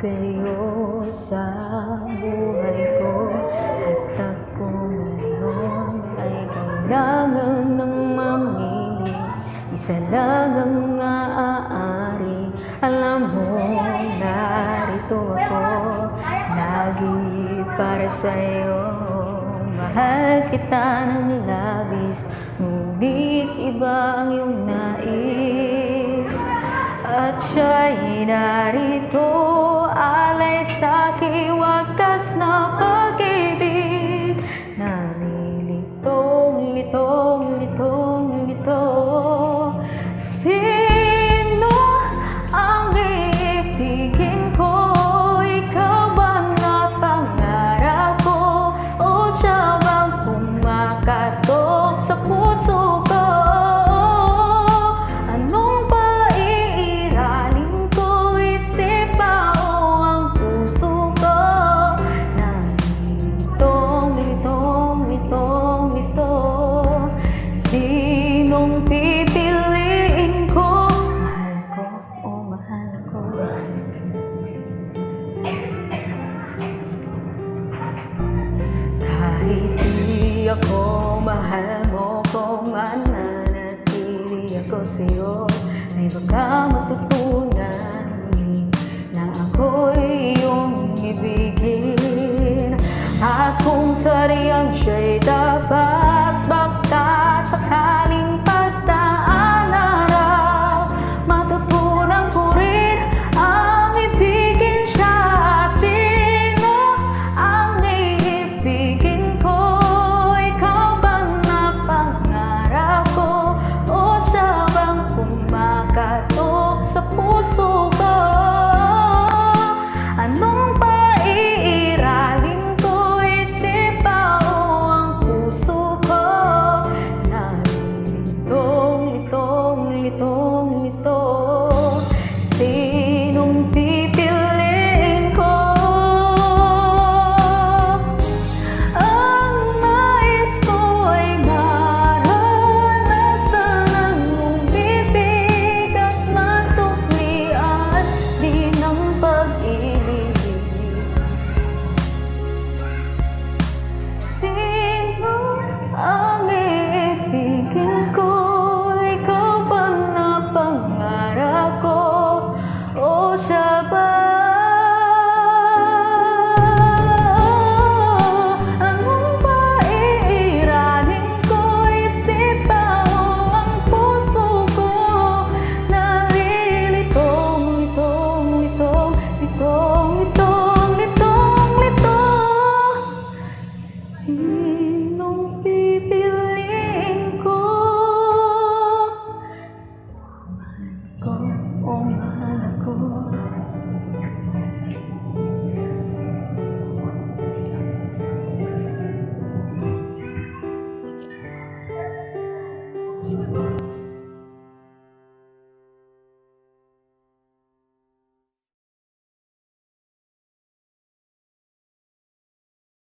kayo sa buhay ko, at ako ngayon ay kailangan ng mamili. Isa lang ang maaari. Alam mo, narito ako lagi para sa'yo. Mahal kita ng labis, ngunit iba ang iyong nais. At siya'y narito, alay sa'king wakas na pag-ibig. Nalilitong, litong, litong, lito. Sino ang iibigin ko? Ikaw ba na pangarap ko? O siya bang kumakatok sa puso ko? Anong paiiralin ko? Isip ba o ang puso ko? Nalilitong, litong, litong, lito. Sinong pipiliin ko? Mahal ko o mahal ako? Kahit di ako mahal mo, kung mananatili ako sa'yo, ay baka matutunan na ako'y iyong ibigin. At kung sariyang siya'y dapat baka sakaling pagdaanan, matutunan ko rin ang ibigin siya. Sino ang iibigin ko? Ikaw bang napangarap ko? O siya bang kumakatok sa puso ko? Anong paiiralin ko? Isip ba o ang puso ko? Nalilitong, litong, litong, lito. Sinong pipiliin ko? Ang nais ko ay maranasan ang umibig at masuklian din ang pag-ibig. Sino ang iibigin ko? Ikaw ba na pangarap ko? O siya ba? Anong paiiralin ko? Isip ba o ang puso ko? Nalilitong, litong, litong, litong, litong, litong, lito. Sinong pipiliin ko? Mahal ko o mahal ako?